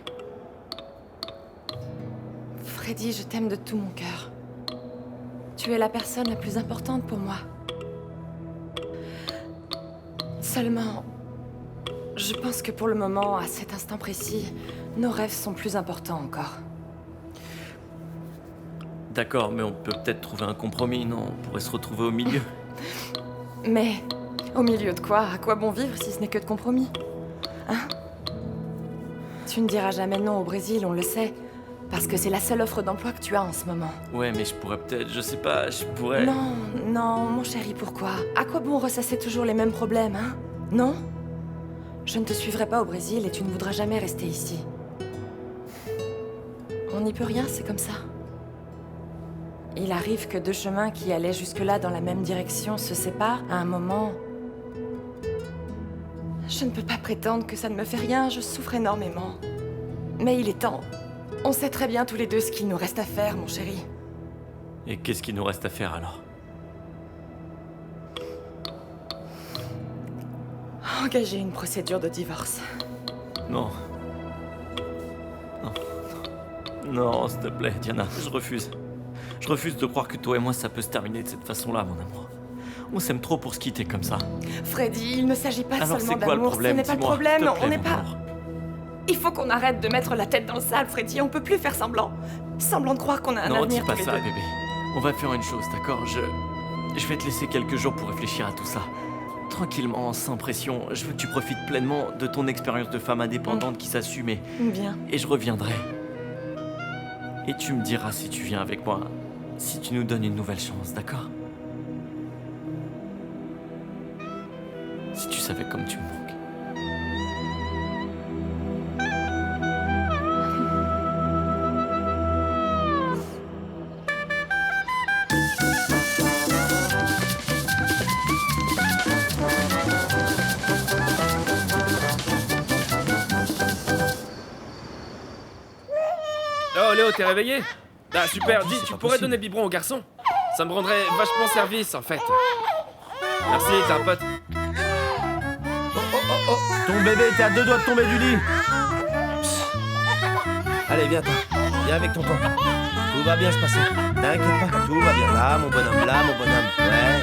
Freddy, je t'aime de tout mon cœur. Tu es la personne la plus importante pour moi. Seulement, je pense que pour le moment, à cet instant précis, nos rêves sont plus importants encore. D'accord, mais on peut peut-être trouver un compromis, non? On pourrait se retrouver au milieu. Mais, au milieu de quoi? À quoi bon vivre si ce n'est que de compromis? Hein? Tu ne diras jamais non au Brésil, on le sait. Parce que c'est la seule offre d'emploi que tu as en ce moment. Ouais, mais je pourrais peut-être, je sais pas, je pourrais... Non, non, mon chéri, pourquoi? À quoi bon ressasser toujours les mêmes problèmes, hein? Non? Je ne te suivrai pas au Brésil et tu ne voudras jamais rester ici. On n'y peut rien, c'est comme ça. Il arrive que deux chemins qui allaient jusque-là dans la même direction se séparent à un moment. Je ne peux pas prétendre que ça ne me fait rien, je souffre énormément. Mais il est temps. On sait très bien tous les deux ce qu'il nous reste à faire, mon chéri. Et qu'est-ce qu'il nous reste à faire alors? Engager une procédure de divorce. Non. Non. Non, s'il te plaît, Diana, je refuse. Je refuse de croire que toi et moi, ça peut se terminer de cette façon-là, mon amour. On s'aime trop pour se quitter comme ça. Freddy, il ne s'agit pas Alors, seulement c'est quoi le d'amour, ce problème? n'est pas le Dis-moi, problème, s'il te plaît, on n'est mon pas... amour. Il faut qu'on arrête de mettre la tête dans le sable, Freddy, on peut plus faire semblant. Semblant de croire qu'on a un Non, dis avenir pas tous les ça, deux. bébé. On va faire une chose, d'accord? Je vais te laisser quelques jours pour réfléchir à tout ça. Tranquillement, sans pression. Je veux que tu profites pleinement de ton expérience de femme indépendante qui s'assume Bien. et je reviendrai. Et tu me diras si tu viens avec moi, si tu nous donnes une nouvelle chance, d'accord? Si tu savais comme tu me manques. Oh Léo, t'es réveillé? Ah super, dis, tu pourrais donner le biberon au garçon? Ça me rendrait vachement service en fait. Merci, t'es un pote. Ton bébé était à 2 doigts de tomber du lit. Allez, viens, toi. Viens avec tonton. Tout va bien se passer. T'inquiète pas, tout va bien. Là, mon bonhomme, là, mon bonhomme. Ouais.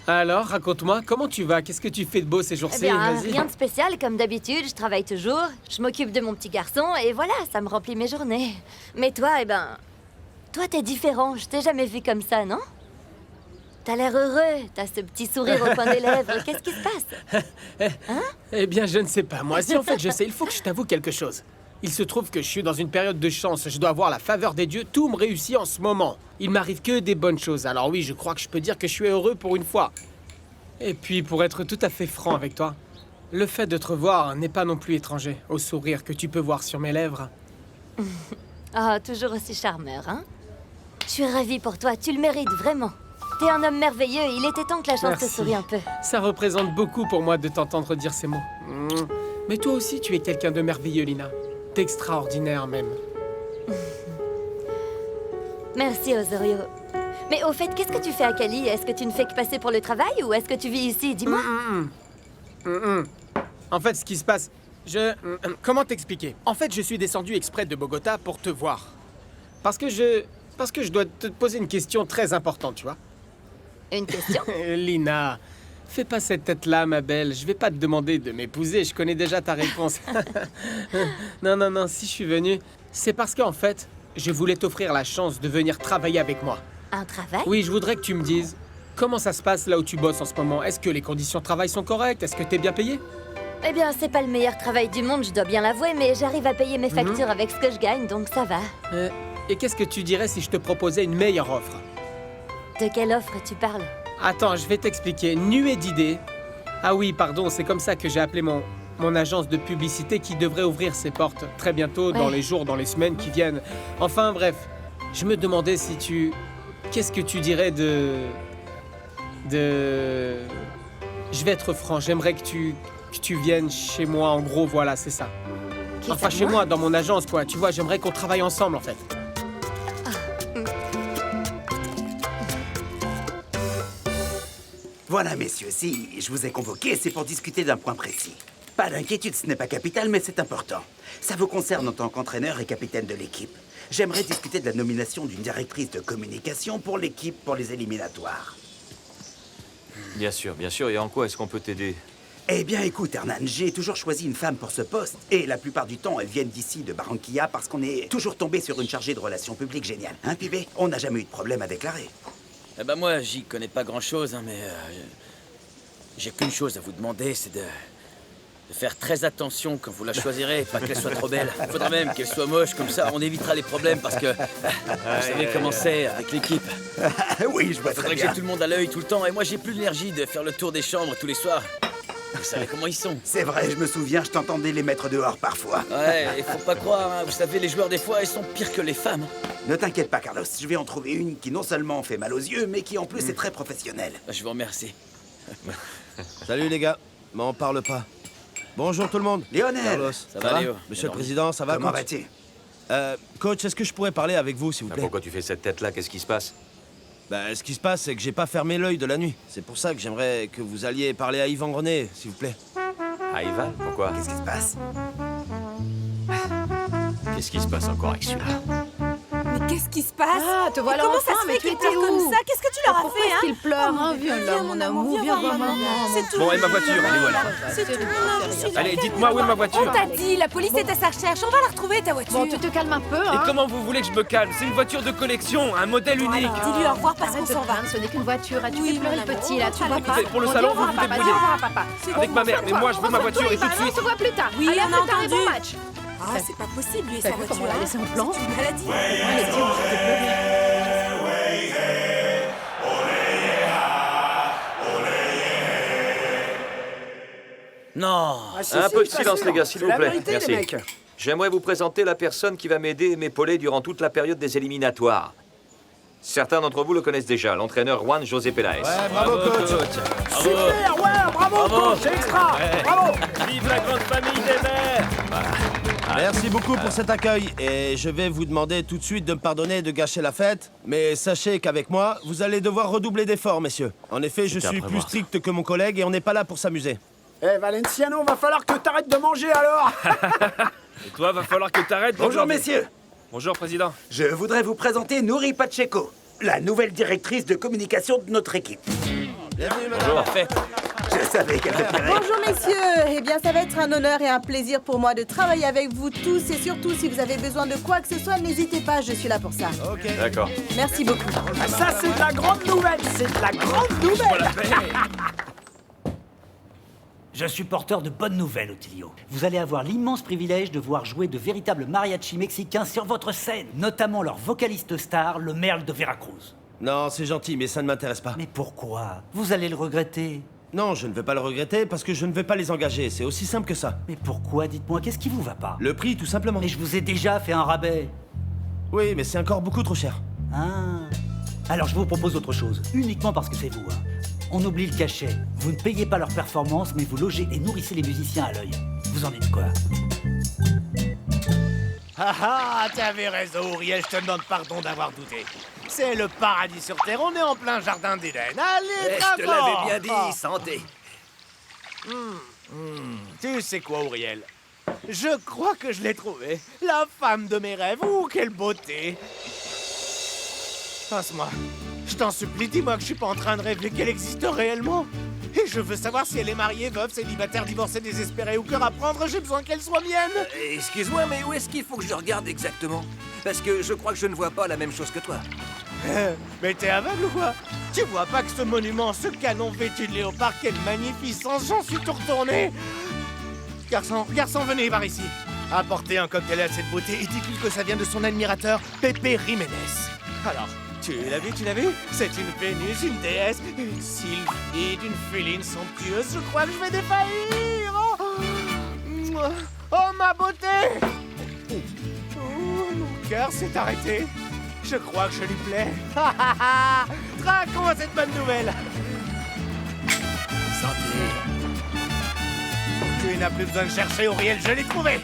Alors, raconte-moi, comment tu vas? Qu'est-ce que tu fais de beau ces jours-ci? Eh bien, Vas-y. rien de spécial, comme d'habitude, je travaille toujours, je m'occupe de mon petit garçon, et voilà, ça me remplit mes journées. Mais toi, eh ben... Toi, t'es différent, je t'ai jamais vu comme ça, non? T'as l'air heureux, t'as ce petit sourire au coin des lèvres, qu'est-ce qui se passe? Eh bien, je ne sais pas. Moi, si en fait je sais, il faut que je t'avoue quelque chose. Il se trouve que je suis dans une période de chance, je dois avoir la faveur des dieux, tout me réussit en ce moment. Il m'arrive que des bonnes choses, alors oui, je crois que je peux dire que je suis heureux pour une fois. Et puis, pour être tout à fait franc avec toi, le fait de te revoir n'est pas non plus étranger au sourire que tu peux voir sur mes lèvres. Ah, toujours aussi charmeur, hein? Je suis ravie pour toi, tu le mérites vraiment. T'es un homme merveilleux, il était temps que la chance Merci. te sourie un peu. Ça représente beaucoup pour moi de t'entendre dire ces mots. Mais toi aussi, tu es quelqu'un de merveilleux, Lina. D'extraordinaire même. Merci, Osorio. Mais au fait, qu'est-ce que tu fais à Cali? Est-ce que tu ne fais que passer pour le travail ou est-ce que tu vis ici? Dis-moi. En fait, ce qui se passe... Comment t'expliquer? En fait, je suis descendu exprès de Bogota pour te voir. Parce que je dois te poser une question très importante, tu vois. Une question? Lina, fais pas cette tête-là, ma belle. Je vais pas te demander de m'épouser, je connais déjà ta réponse. Non, si je suis venu, c'est parce qu'en fait, je voulais t'offrir la chance de venir travailler avec moi. Un travail? Oui, je voudrais que tu me dises, comment ça se passe là où tu bosses en ce moment? Est-ce que les conditions de travail sont correctes? Est-ce que t'es bien payé? Eh bien, c'est pas le meilleur travail du monde, je dois bien l'avouer, mais j'arrive à payer mes factures avec ce que je gagne, donc ça va. Et qu'est-ce que tu dirais si je te proposais une meilleure offre? De quelle offre tu parles? Attends, je vais t'expliquer. Nuée d'idées. Ah oui, pardon, c'est comme ça que j'ai appelé mon agence de publicité qui devrait ouvrir ses portes très bientôt, dans les jours, dans les semaines qui viennent. Enfin bref, je me demandais si tu... Qu'est-ce que tu dirais de... Je vais être franc, j'aimerais que tu viennes chez moi, en gros, voilà, c'est ça. Enfin, chez moi, dans mon agence, quoi. Tu vois, j'aimerais qu'on travaille ensemble, en fait. Voilà, messieurs, si je vous ai convoqué, c'est pour discuter d'un point précis. Pas d'inquiétude, ce n'est pas capital, mais c'est important. Ça vous concerne en tant qu'entraîneur et capitaine de l'équipe. J'aimerais discuter de la nomination d'une directrice de communication pour l'équipe pour les éliminatoires. Bien sûr, et en quoi est-ce qu'on peut t'aider? Eh bien, écoute, Hernan, j'ai toujours choisi une femme pour ce poste. Et la plupart du temps, elles viennent d'ici, de Barranquilla, parce qu'on est toujours tombé sur une chargée de relations publiques géniale. Hein, Pibé? On n'a jamais eu de problème à déclarer. Eh ben moi, j'y connais pas grand-chose, hein, mais... j'ai qu'une chose à vous demander, c'est de faire très attention quand vous la choisirez, pas qu'elle soit trop belle. Faudra même qu'elle soit moche, comme ça on évitera les problèmes, parce que... vous savez comment c'est avec l'équipe. Oui, je vois très Faudrait que bien. j'ai tout le monde à l'œil tout le temps, et moi j'ai plus l'énergie de faire le tour des chambres tous les soirs. Vous savez comment ils sont. C'est vrai, je me souviens, je t'entendais les mettre dehors parfois. Ouais, il faut pas croire, hein. Vous savez, les joueurs des fois, ils sont pires que les femmes. Ne t'inquiète pas, Carlos, je vais en trouver une qui non seulement fait mal aux yeux, mais qui en plus est très professionnelle. Je vous remercie. Salut les gars, m'en parle pas. Bonjour tout le monde. Lionel. Carlos, Ça va, Léo? Monsieur le Président, ça va? Comment coach vas-tu? Coach, est-ce que je pourrais parler avec vous, s'il vous plaît? Pourquoi tu fais cette tête-là? Qu'est-ce qui se passe? Ce qui se passe, c'est que j'ai pas fermé l'œil de la nuit. C'est pour ça que j'aimerais que vous alliez parler à Yvan Grenet, s'il vous plaît. À Ivan? Pourquoi? Qu'est-ce qui se passe? Qu'est-ce qui se passe encore avec celui-là? Mais qu'est-ce qui se passe? Ah, te voilà Comment enfin, ça se mais fait tu qu'il étais pleure où? comme ça? Qu'est-ce que tu leur as Pourquoi fait, est-ce hein? qu'il pleure, hein? Viens là, mon amour, viens voir maman. C'est tout. Bon, et ma voiture, elle est où, alors? C'est tout. Allez, dites-moi où est ma voiture? On t'a dit, la police est à sa recherche, on va la retrouver ta voiture. Bon, tu te calmes un peu, Et hein? comment vous voulez que je me calme? C'est une voiture de collection, un modèle unique. Dis-lui au revoir parce qu'on s'en va. Ce n'est qu'une voiture, tu Oui, fais pleurer mon le amour, petit, là, tu vois pas? Pour le On salon, dit au revoir vous à vous papa, débrouillez. dis au revoir à papa. Avec ma mère, mais moi, je veux ma voiture et tout de On suite. se voit plus tard. Oui, Allez, on a plus tard, et entendu. bon match. Ah, c'est pas possible, lui et T'as sa vu voiture. comment on l'a laissé en plan? C'est une maladie. Allez, dis, on va te pleurer. Non. Un peu de silence, les gars, s'il vous plaît. Merci. J'aimerais vous présenter la personne qui va m'aider et m'épauler durant toute la période des éliminatoires. Certains d'entre vous le connaissent déjà, l'entraîneur Juan José Peláez. Ouais, bravo, coach. Super, ouais, bravo, coach, c'est extra. Bravo. Vive la grande famille des Verts. Merci beaucoup pour cet accueil. Et je vais vous demander tout de suite de me pardonner de gâcher la fête. Mais sachez qu'avec moi, vous allez devoir redoubler d'efforts, messieurs. En effet, je suis plus strict que mon collègue et on n'est pas là pour s'amuser. Eh, Valenciano, va falloir que t'arrêtes de manger alors. Et toi, va falloir que t'arrêtes. Bonjour, messieurs. Bonjour, président. Je voudrais vous présenter Nouri Pacheco, la nouvelle directrice de communication de notre équipe. Bienvenue, Bonjour. Parfait. Je savais qu'elle me plairait. Bonjour messieurs, eh bien ça va être un honneur et un plaisir pour moi de travailler avec vous tous et surtout si vous avez besoin de quoi que ce soit, n'hésitez pas, je suis là pour ça. Ok. D'accord. Merci beaucoup. Ah, ça c'est de la grande nouvelle, c'est de la grande nouvelle. Je suis porteur de bonnes nouvelles, Otilio. Vous allez avoir l'immense privilège de voir jouer de véritables mariachis mexicains sur votre scène, notamment leur vocaliste star, le Merle de Veracruz. Non, c'est gentil, mais ça ne m'intéresse pas. Mais pourquoi? Vous allez le regretter. Non, je ne vais pas le regretter parce que je ne vais pas les engager. C'est aussi simple que ça. Mais pourquoi? Dites-moi, qu'est-ce qui vous va pas? Le prix, tout simplement. Mais je vous ai déjà fait un rabais. Oui, mais c'est encore beaucoup trop cher. Ah. Alors je vous propose autre chose, uniquement parce que c'est vous, hein. On oublie le cachet. Vous ne payez pas leurs performances, mais vous logez et nourrissez les musiciens à l'œil. Vous en dites quoi? Ah, t'avais raison, Uriel, je te demande pardon d'avoir douté. C'est le paradis sur Terre, on est en plein jardin d'Éden. Allez, Je te l'avais bien dit, santé. Tu sais quoi, Uriel? Je crois que je l'ai trouvée. La femme de mes rêves. Ouh, quelle beauté! Passe-moi. Je t'en supplie, dis-moi que je suis pas en train de rêver qu'elle existe réellement. Et je veux savoir si elle est mariée, veuve, célibataire, divorcée, désespérée ou cœur à prendre. J'ai besoin qu'elle soit mienne. Excuse-moi, mais où est-ce qu'il faut que je regarde exactement? Parce que je crois que je ne vois pas la même chose que toi. Mais t'es aveugle ou quoi? Tu vois pas que ce monument, ce canon vêtu de léopard, quelle magnificence, j'en suis tout retourné. Garçon, venez par ici. Apportez un cocktail à cette beauté et dites-lui que ça vient de son admirateur, Pepe Jiménez. Alors, tu l'as vu? C'est une Vénus, une déesse, une sylphide, une féline somptueuse. Je crois que je vais défaillir. Oh, ma beauté! Oh, mon cœur s'est arrêté. Je crois que je lui plais. Raconte cette bonne nouvelle. Santé. Tu n'as plus besoin de chercher, Uriel, je l'ai trouvé.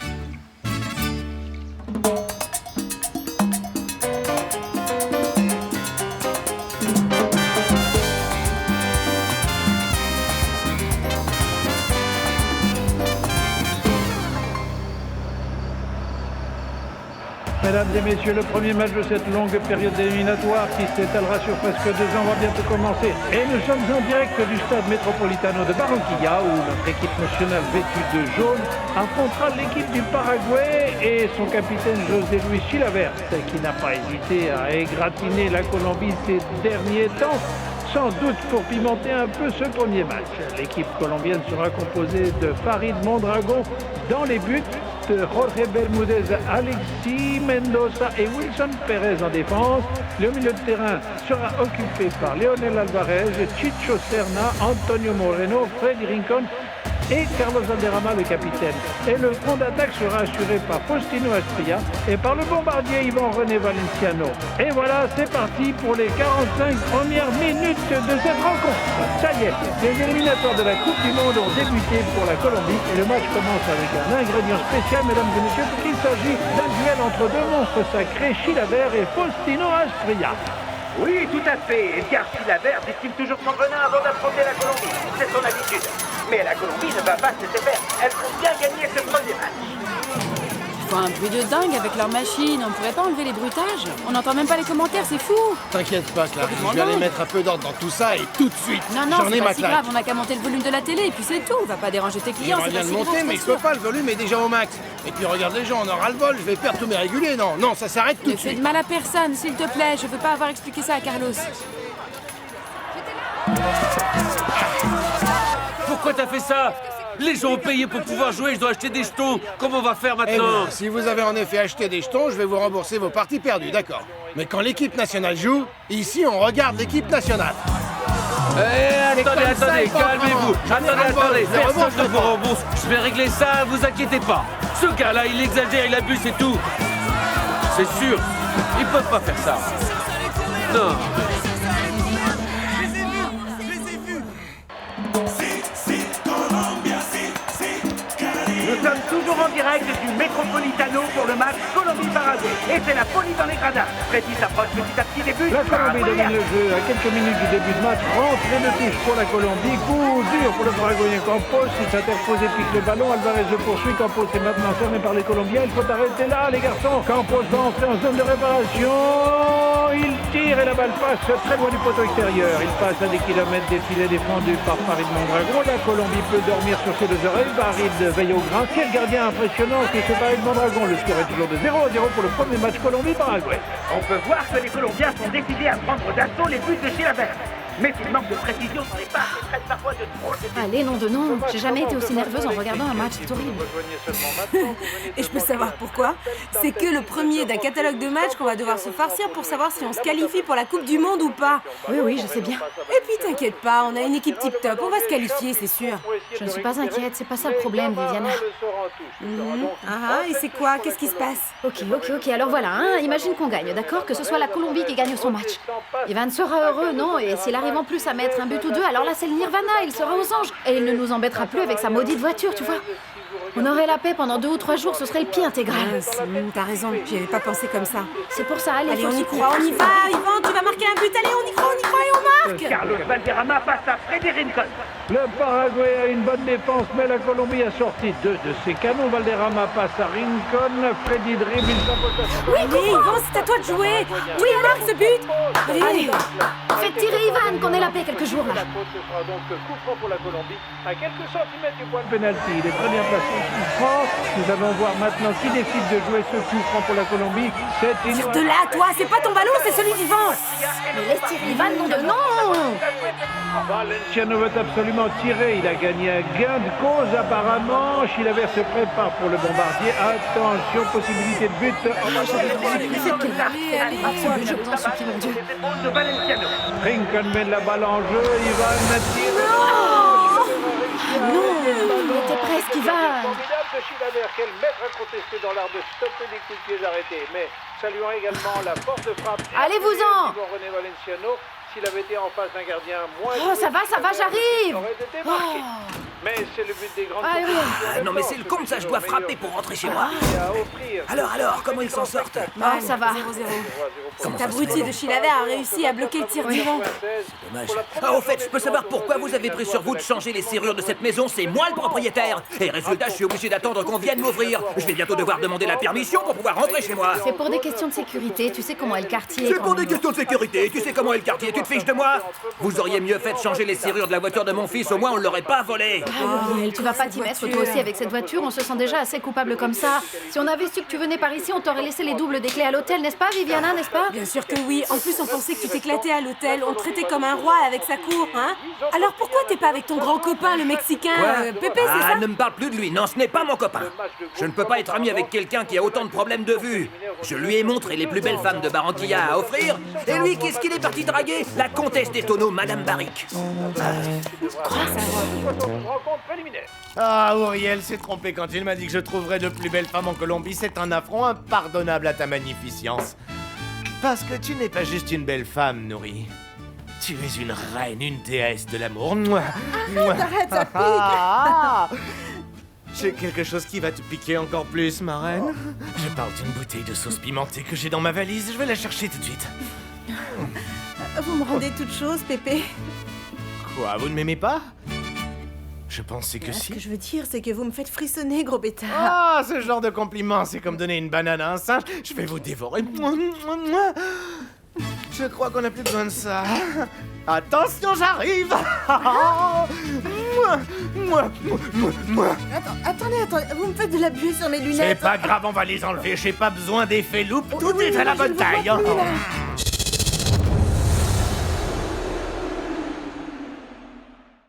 Mesdames et messieurs, le premier match de cette longue période éliminatoire qui s'étalera sur presque 2 ans va bientôt commencer. Et nous sommes en direct du stade Metropolitano de Barranquilla où notre équipe nationale vêtue de jaune affrontera l'équipe du Paraguay et son capitaine José Luis Chilavert, qui n'a pas hésité à égratigner la Colombie ces derniers temps, sans doute pour pimenter un peu ce premier match. L'équipe colombienne sera composée de Farid Mondragon dans les buts, de Jorge Bermúdez, Alexis Mendoza et Wilson Pérez en défense. Le milieu de terrain sera occupé par Leonel Alvarez, Chicho Serna, Antonio Moreno, Freddy Rincón et Carlos Valderrama, le capitaine. Et le front d'attaque sera assuré par Faustino Asprilla et par le bombardier Ivan René Valenciano. Et voilà, c'est parti pour les 45 premières minutes de cette rencontre. Ça y est, les éliminatoires de la Coupe du Monde ont débuté pour la Colombie et le match commence avec un ingrédient spécial, mesdames et messieurs, puisqu'il s'agit d'un duel entre deux monstres sacrés, Chilavert et Faustino Asprilla. Oui, tout à fait. Edgar Chilavert distille toujours son venin avant d'affronter la Colombie. C'est son habitude. Mais la Colombie ne va pas se laisser faire. Elle compte bien gagner ce premier match. Ils font un bruit de dingue avec leur machine. On pourrait pas enlever les bruitages? On n'entend même pas les commentaires, c'est fou. T'inquiète pas, Clarisse, je vais aller mettre un peu d'ordre dans tout ça et tout de suite. Non, J'en ai c'est ma pas si claque. grave, on a qu'à monter le volume de la télé et puis c'est tout. On va pas déranger tes clients, J'aimerais c'est bien pas le si monter, grave, mais je t'assure. peux pas, le volume est déjà au max. Et puis regarde les gens, on aura le vol, je vais perdre tous mes réguliers. Non, ça s'arrête tout Ne de fais suite. de mal à personne, s'il te plaît. Je veux pas avoir expliqué ça à Carlos. Pourquoi t'as fait ça? Les gens ont payé pour pouvoir jouer, je dois acheter des jetons. Comment on va faire Eh maintenant? bien, si vous avez en effet acheté des jetons, je vais vous rembourser vos parties perdues, d'accord. Mais quand l'équipe nationale joue, ici on regarde l'équipe nationale. Attendez, calmez-vous. Attendez, Je rembourse personne ne le vous temps. rembourse. Je vais régler ça, vous inquiétez pas. Ce gars-là, il exagère, il abuse, c'est tout. C'est sûr, ils peuvent pas faire ça. Non. Nous sommes toujours en direct du Metropolitano pour le match Colombie-Paraguay. Et c'est la folie dans les gradins. Freddy s'approche petit à petit des buts. La Colombie domine le jeu. À quelques minutes du début de match, rentrée de touche pour la Colombie. Coup dur pour le Paraguayen Campos. Il s'interpose et pique le ballon. Alvarez le poursuit. Campos est maintenant cerné par les Colombiens. Il faut arrêter là, les garçons. Campos va entrer en zone de réparation. Il tire et la balle passe très loin du poteau extérieur. Il passe à des kilomètres des filets défendus par Farid Mondragon. La Colombie peut dormir sur ses deux oreilles. Farid veille au grain. Quel gardien impressionnant qui se Farid Mondragon. Le score est toujours de 0-0 pour le premier match Colombie-Paraguay. On peut voir que les Colombiens sont décidés à prendre d'assaut les buts de Chilavert. Mais s'il manque de précision dans les passes, ils traitent parfois de trop. Allez, nom de nom. J'ai jamais été aussi nerveuse en regardant un match, c'est horrible. Et je peux savoir pourquoi. C'est que le premier d'un catalogue de matchs qu'on va devoir se farcir pour savoir si on se qualifie pour la Coupe du Monde ou pas. Oui, je sais bien. Et puis t'inquiète pas, on a une équipe tip-top, on va se qualifier, c'est sûr. Je ne suis pas inquiète, c'est pas ça le problème, Viviana. Ah, et c'est quoi? Qu'est-ce qui se passe? Ok, alors voilà, hein, imagine qu'on gagne, d'accord? Que ce soit la Colombie qui gagne son match. Ivan sera heureux, non? Et s'il arrive en plus à mettre un but ou deux, alors là c'est le nirvana, il sera aux anges. Et il ne nous embêtera plus avec sa maudite voiture, tu vois. On aurait la paix pendant 2 ou 3 jours, ce serait le pied intégral. T'as raison, j'y avais pas pensé comme ça. C'est pour ça, allez, on y croit, on y va, Yvan, tu vas marquer un but, allez, on y croit et on marque. Carlos Valderrama passe à Freddy Rincon. Le Paraguay a une bonne défense, mais la Colombie a sorti 2 de ses canons. Valderrama passe à Rincon, Freddy dribble, il s'impose. Oui, Yvan, c'est à toi de jouer. Oui, marque ce but. Allez, faites tirer Ivan, qu'on ait la paix quelques jours là. La faute, ce sera donc coup franc pour la Colombie, à quelques centimètres du point de pénalty. Il est très bien placé. Coup franc. Nous allons voir maintenant qui décide de jouer ce coup franc pour la Colombie. C'est Tire de là, toi, c'est pas ton ballon, c'est celui d'Ivan. Mais laisse tirer Ivan, nom de non. Valenciano veut absolument tirer. Il a gagné un gain de cause apparemment. Chilavert se prépare pour le bombardier. Attention, possibilité de but. Je t'en supplie, mon Dieu. Rincon mène la balle en jeu. Ivan tire. Non, il était presque Ivan. Formidable de Chilavert. Quel maître à contester dans l'art de stopper des coups de pied arrêtés. Mais saluons également la force de frappe. Allez-vous-en. René Valenciano. S'il avait été en face d'un gardien moins... Oh, ça va, j'arrive. Mais c'est le but des grandes... Non mais c'est le con, ça, je dois frapper pour rentrer chez moi. Alors, comment ils s'en sortent? Ah, ça va. 0-0. Cet abruti de Chilavert a réussi à bloquer le tir d'Ivan. Dommage. Ah, au fait, je peux savoir pourquoi vous avez pris sur vous de changer les serrures de cette maison? C'est moi le propriétaire. Et résultat, je suis obligé d'attendre qu'on vienne m'ouvrir. Je vais bientôt devoir demander la permission pour pouvoir rentrer chez moi. C'est pour des questions de sécurité, tu sais comment est le quartier. C'est pour des questions de sécurité, tu sais comment est le quartier, tu te fiches de moi? Vous auriez mieux fait de changer les serrures de la voiture de mon fils, au moins on l'aurait pas volée. Muriel, tu vas pas t'y mettre toi aussi avec cette voiture, on se sent déjà assez coupable comme ça. Si on avait su que tu venais par ici, on t'aurait laissé les doubles des clés à l'hôtel, n'est-ce pas, Viviana, n'est-ce pas? Bien sûr que oui. En plus, on pensait que tu t'éclatais à l'hôtel. On te traitait comme un roi avec sa cour, hein? Alors pourquoi t'es pas avec ton grand copain, le Mexicain Pépé, c'est ça? Ne me parle plus de lui. Non, ce n'est pas mon copain. Je ne peux pas être ami avec quelqu'un qui a autant de problèmes de vue. Je lui ai montré les plus belles femmes de Barranquilla à offrir. Et lui, qu'est-ce qu'il est parti draguer? La comtesse des tonneaux, Madame Barrick. Ah, Auriel s'est trompé quand il m'a dit que je trouverais de plus belles femmes en Colombie. C'est un affront impardonnable à ta magnificence. Parce que tu n'es pas juste une belle femme, Nourri. Tu es une reine, une déesse de l'amour. Arrête, ça pique. J'ai quelque chose qui va te piquer encore plus, ma reine. Je parle d'une bouteille de sauce pimentée que j'ai dans ma valise. Je vais la chercher tout de suite. Vous me rendez toute chose, Pépé. Quoi, vous ne m'aimez pas? Je pensais que si. Ce que je veux dire, c'est que vous me faites frissonner, gros bêtard. Ah, ce genre de compliment, c'est comme donner une banane à un singe. Je vais vous dévorer. Je crois qu'on n'a plus besoin de ça. Attention, j'arrive. Attendez, vous me faites de la buée sur mes lunettes. C'est pas grave, on va les enlever. J'ai pas besoin d'effet loupe. Tout est à la bonne taille.